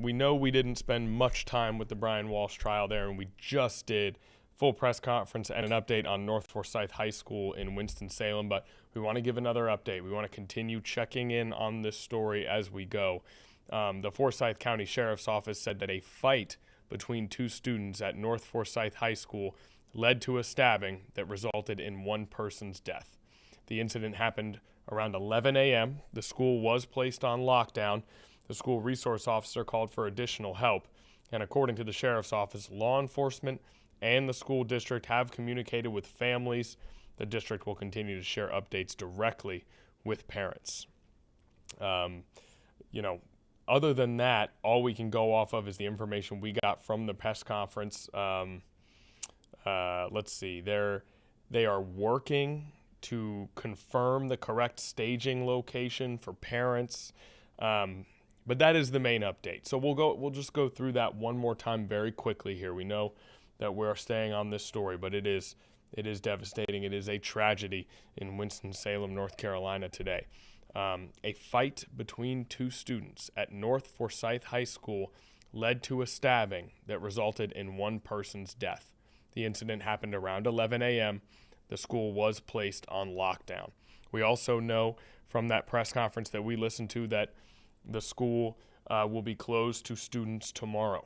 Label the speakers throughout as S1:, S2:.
S1: we know we didn't spend much time with the Brian Walsh trial there, and we just did full press conference and an update on North Forsyth High School in Winston-Salem, but we want to give another update. We want to continue checking in on this story as we go. The Forsyth County Sheriff's Office said that a fight between two students at North Forsyth High School led to a stabbing that resulted in one person's death. The incident happened around 11 a.m. The school was placed on lockdown. The school resource officer called for additional help, and according to the Sheriff's Office, law enforcement and the school district have communicated with families. The district will continue to share updates directly with parents. Other than that, all we can go off of is the information we got from the press conference. Let's see. They are working to confirm the correct staging location for parents. But that is the main update. So we'll just go through that one more time very quickly here. We know that we're staying on this story, but it is devastating. It is a tragedy in Winston-Salem, North Carolina today. A fight between two students at North Forsyth High School led to a stabbing that resulted in one person's death. The incident happened around 11 a.m. The school was placed on lockdown. We also know from that press conference that we listened to that the school will be closed to students tomorrow.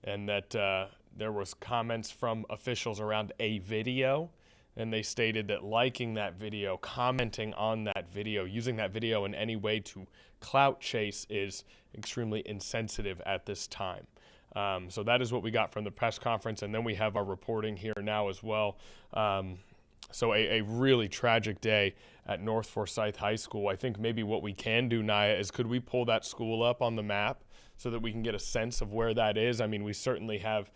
S1: And that there was comments from officials around a video, and they stated that liking that video, commenting on that video, using that video in any way to clout chase is extremely insensitive at this time. So that is what we got from the press conference, and then we have our reporting here now as well. So a really tragic day at North Forsyth High School. I think maybe what we can do, Naya, is could we pull that school up on the map so that we can get a sense of where that is? I mean, we certainly have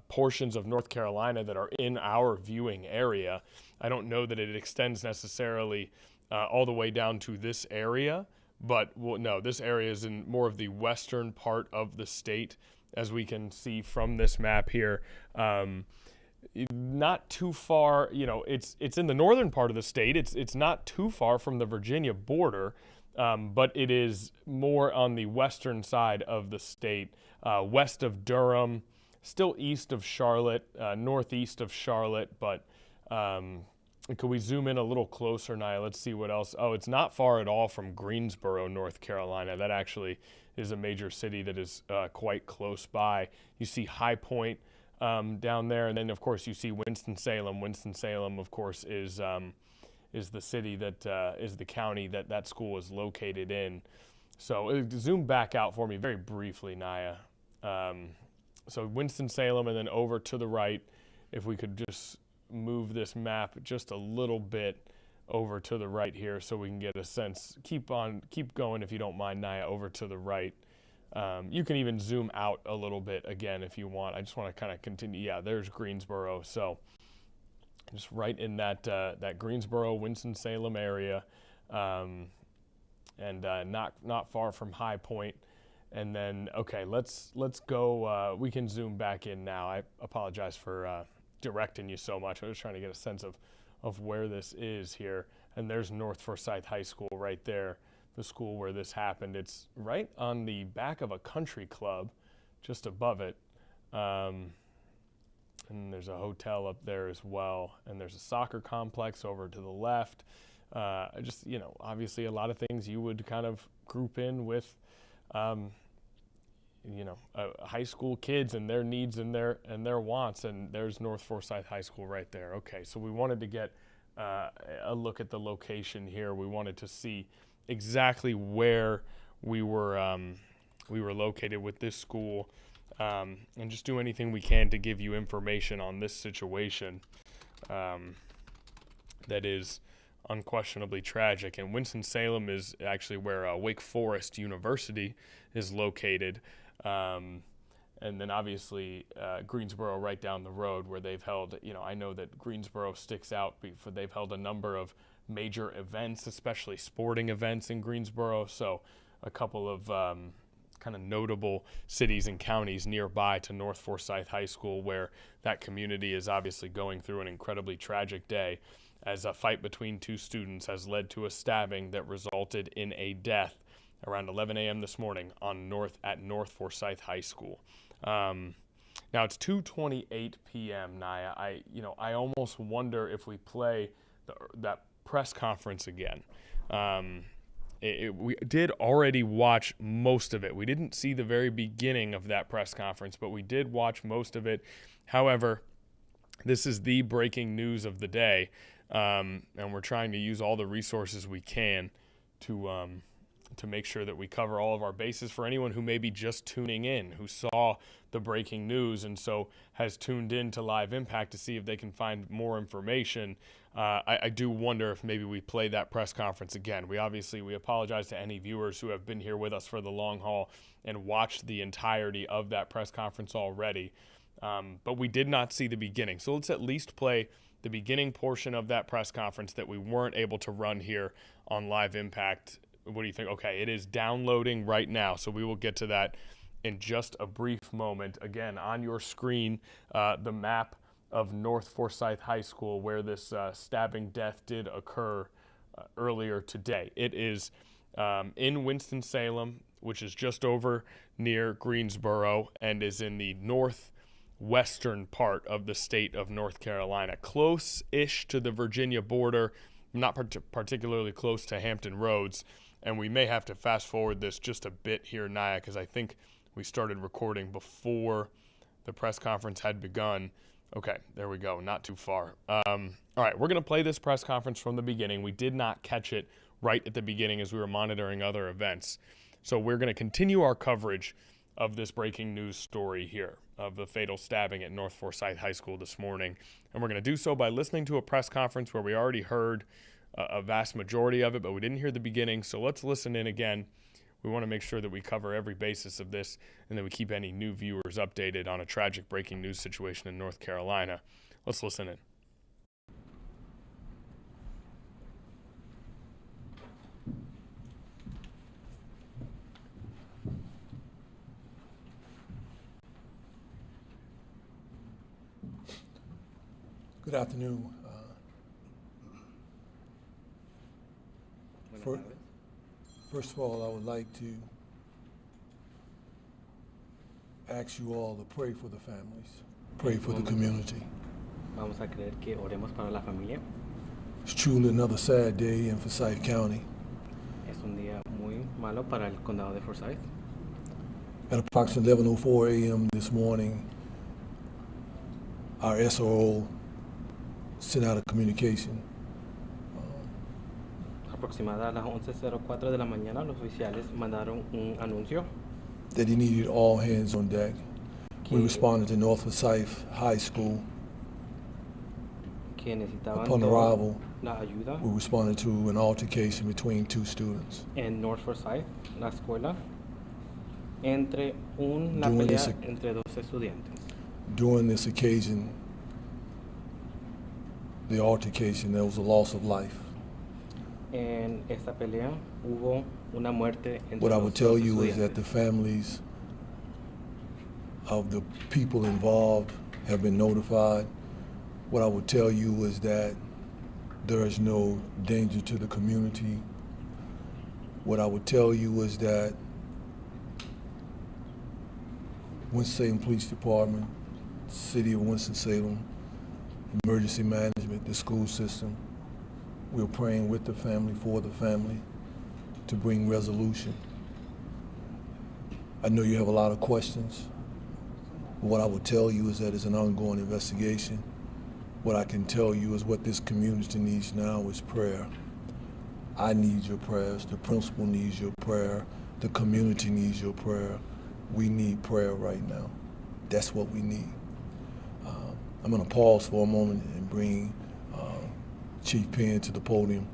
S1: portions of North Carolina that are in our viewing area. I don't know that it extends necessarily all the way down to this area, but no, this area is in more of the western part of the state, as we can see from this map here. Not too far, it's in the northern part of the state. It's not too far from the Virginia border, but it is more on the western side of the state, west of Durham, still east of Charlotte, northeast of Charlotte, but could we zoom in a little closer, Nia? Let's see what else. Oh, it's not far at all from Greensboro, North Carolina. That actually is a major city that is quite close by. You see High Point down there, and then of course you see Winston-Salem. Winston-Salem, of course, is the city that is the county that school is located in. So zoom back out for me very briefly, Naya. So Winston-Salem, and then over to the right, if we could just move this map just a little bit over to the right here so we can get a sense. Keep going if you don't mind, Naya, over to the right. You can even zoom out a little bit again if you want. I just want to kind of continue. Yeah, there's Greensboro. So just right in that Greensboro, Winston-Salem area, and not far from High Point. And then, okay, let's go. We can zoom back in now. I apologize for directing you so much. I was trying to get a sense of where this is here. And there's North Forsyth High School right there, the school where this happened. It's right on the back of a country club, just above it. And there's a hotel up there as well. And there's a soccer complex over to the left. Obviously a lot of things you would kind of group in with, high school kids and their needs and their wants. And there's North Forsyth High School right there. Okay, so we wanted to get a look at the location here. We wanted to see exactly where we were located with this school, and just do anything we can to give you information on this situation that is unquestionably tragic. And Winston-Salem is actually where Wake Forest University is located. And then obviously Greensboro right down the road where they've held, I know that Greensboro sticks out for they've held a number of major events, especially sporting events in Greensboro. So a couple of kind of notable cities and counties nearby to North Forsyth High School, where that community is obviously going through an incredibly tragic day, as a fight between two students has led to a stabbing that resulted in a death around 11 a.m. this morning at North Forsyth High School. Now it's 2:28 p.m. Naya. I almost wonder if we play that press conference again. We did already watch most of it. We didn't see the very beginning of that press conference, but we did watch most of it. However, this is the breaking news of the day, and we're trying to use all the resources we can to make sure that we cover all of our bases for anyone who may be just tuning in, who saw the breaking news and so has tuned in to Live Impact to see if they can find more information. I do wonder if maybe we play that press conference again. We apologize to any viewers who have been here with us for the long haul and watched the entirety of that press conference already. But we did not see the beginning. So let's at least play the beginning portion of that press conference that we weren't able to run here on Live Impact. What do you think? Okay, it is downloading right now, so we will get to that in just a brief moment. Again, on your screen, the map of North Forsyth High School where this stabbing death did occur earlier today. It is in Winston-Salem, which is just over near Greensboro and is in the northwestern part of the state of North Carolina, close-ish to the Virginia border, not particularly close to Hampton Roads. And we may have to fast forward this just a bit here, Naya, because I think we started recording before the press conference had begun. Okay, there we go, not too far. All right, we're going to play this press conference from the beginning. We did not catch it right at the beginning as we were monitoring other events. So we're going to continue our coverage of this breaking news story here of the fatal stabbing at North Forsyth High School this morning. And we're going to do so by listening to a press conference where we already heard a vast majority of it, but we didn't hear the beginning. So let's listen in again. We want to make sure that we cover every basis of this and that we keep any new viewers updated on a tragic breaking news situation in North Carolina. Let's listen in.
S2: Good afternoon. First of all, I would like to ask you all to pray for the families, pray for the community.
S3: Vamos a creer que oremos para la familia.
S2: It's truly another sad day in Forsyth County.
S3: Es un día muy malo para el condado de Forsyth.
S2: At approximately 11:04 a.m. this morning, our SRO sent out a communication
S3: Aproximada a las 11:04 de la mañana, los oficiales mandaron un anuncio
S2: that he needed all hands on deck. We responded to North Forsyth High School.
S3: que necesitaban
S2: Upon
S3: toda
S2: arrival,
S3: la ayuda
S2: we responded to an altercation between two students.
S3: en North Forsyth, la escuela, entre una
S2: During
S3: pelea
S2: this-
S3: entre dos estudiantes.
S2: During this occasion, the altercation, there was a loss of life.
S3: En esta pelea hubo una muerte entre
S2: What I
S3: los
S2: would tell
S3: dos
S2: you is that the
S3: estudiantes.
S2: families of the people involved have been notified. What I would tell you is that there is no danger to the community. What I would tell you is that Winston-Salem Police Department, City of Winston-Salem, Emergency Management, the school system, we're praying with the family, for the family, to bring resolution. I know you have a lot of questions. What I would tell you is that it's an ongoing investigation. What I can tell you is what this community needs now is prayer. I need your prayers. The principal needs your prayer. The community needs your prayer. We need prayer right now. That's what we need. I'm going to pause for a moment and bring Chief Penn to the podium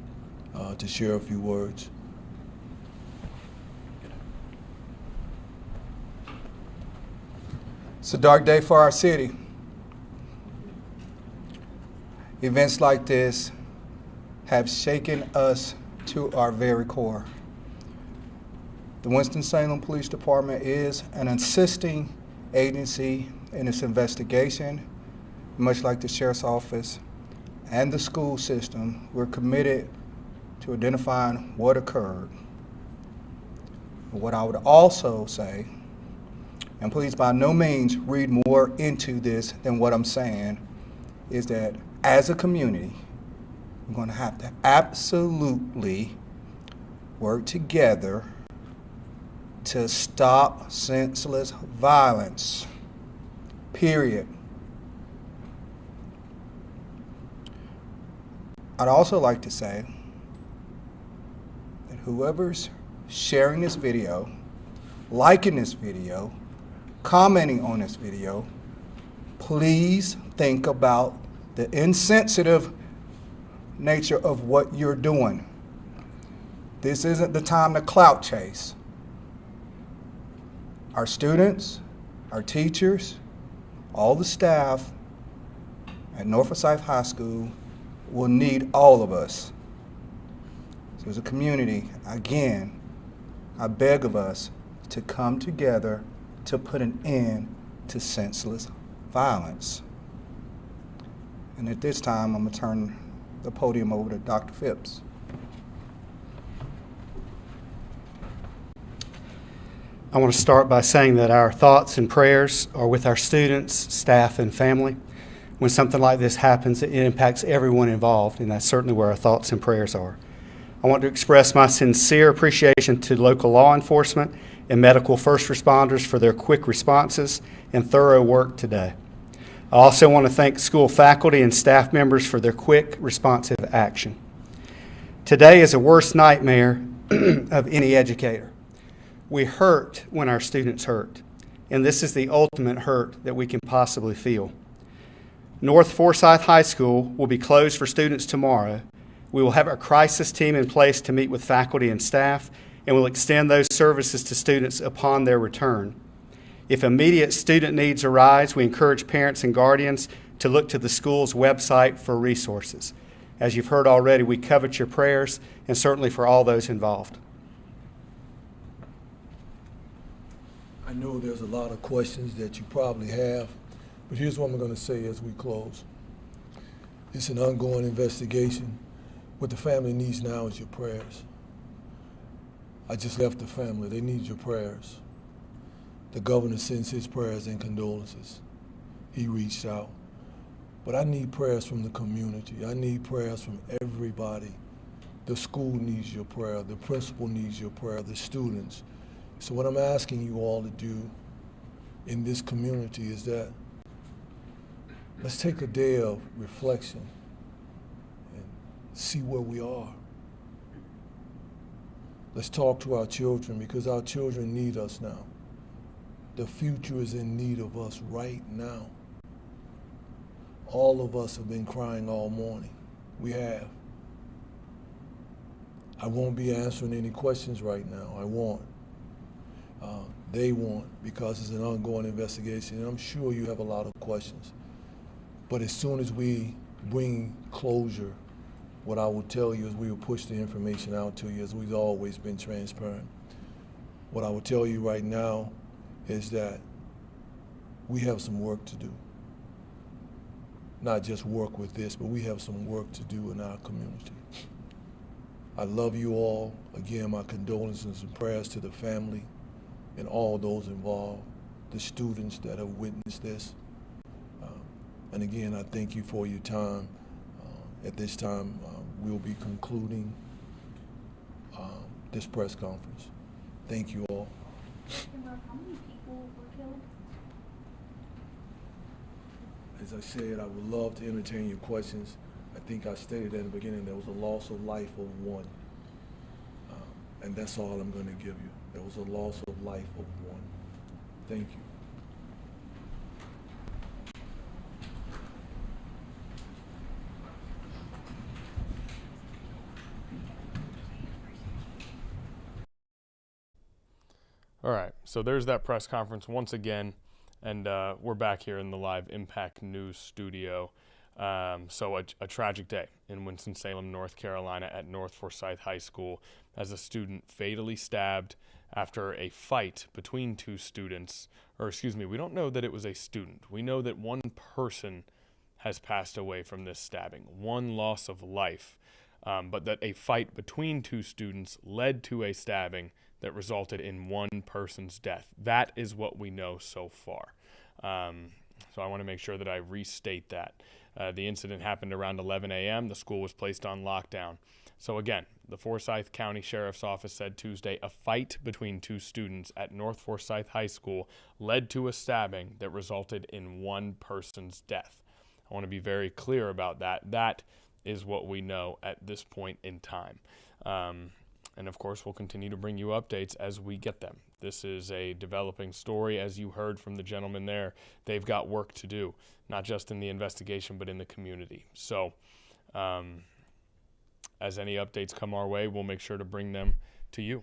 S2: to share a few words.
S4: It's a dark day for our city. Events like this have shaken us to our very core. The Winston-Salem Police Department is an assisting agency in its investigation. Much like the Sheriff's Office and the school system, we're committed to identifying what occurred. What I would also say, and please by no means read more into this than what I'm saying, is that as a community, we're going to have to absolutely work together to stop senseless violence, period. I'd also like to say that whoever's sharing this video, liking this video, commenting on this video, please think about the insensitive nature of what you're doing. This isn't the time to clout chase. Our students, our teachers, all the staff at North Forsyth High School will need all of us. So as a community, again, I beg of us to come together to put an end to senseless violence. And at this time, I'm going to turn the podium over to Dr. Phipps.
S5: I want to start by saying that our thoughts and prayers are with our students, staff, and family. When something like this happens, it impacts everyone involved, and that's certainly where our thoughts and prayers are. I want to express my sincere appreciation to local law enforcement and medical first responders for their quick responses and thorough work today. I also want to thank school faculty and staff members for their quick, responsive action. Today is a worst nightmare of any educator. We hurt when our students hurt, and this is the ultimate hurt that we can possibly feel. North Forsyth High School will be closed for students tomorrow. We will have a crisis team in place to meet with faculty and staff, and will extend those services to students upon their return. If immediate student needs arise, we encourage parents and guardians to look to the school's website for resources. As you've heard already, we covet your prayers, and certainly for all those involved.
S2: I know there's a lot of questions that you probably have, but here's what I'm going to say as we close. It's an ongoing investigation. What the family needs now is your prayers. I just left the family. They need your prayers. The governor sends his prayers and condolences. He reached out. But I need prayers from the community. I need prayers from everybody. The school needs your prayer. The principal needs your prayer. The students. So what I'm asking you all to do in this community is that let's take a day of reflection and see where we are. Let's talk to our children, because our children need us now. The future is in need of us right now. All of us have been crying all morning. We have. I won't be answering any questions right now. I won't. They won't, because it's an ongoing investigation, and I'm sure you have a lot of questions. But as soon as we bring closure, what I will tell you is we will push the information out to you, as we've always been transparent. What I will tell you right now is that we have some work to do. Not just work with this, but we have some work to do in our community. I love you all. Again, my condolences and prayers to the family and all those involved, the students that have witnessed this. And again, I thank you for your time. At this time, we'll be concluding this press conference. Thank you all.
S6: How many people were killed?
S2: As I said, I would love to entertain your questions. I think I stated at the beginning there was a loss of life of one. And that's all I'm going to give you. There was a loss of life of one. Thank you.
S1: All right, so there's that press conference once again, and we're back here in the live Impact News studio. So a tragic day in Winston-Salem, North Carolina at North Forsyth High School as a student fatally stabbed after a fight between two students, or excuse me, we don't know that it was a student. We know that one person has passed away from this stabbing, one loss of life, but that a fight between two students led to a stabbing that resulted in one person's death. That is what we know so far. So I want to make sure that I restate that. The incident happened around 11 a.m. The school was placed on lockdown. So again, the Forsyth County Sheriff's Office said Tuesday a fight between two students at North Forsyth High School led to a stabbing that resulted in one person's death. I want to be very clear about that. That is what we know at this point in time. And of course, we'll continue to bring you updates as we get them. This is a developing story. As you heard from the gentleman there, they've got work to do, not just in the investigation, but in the community. So as any updates come our way, we'll make sure to bring them to you.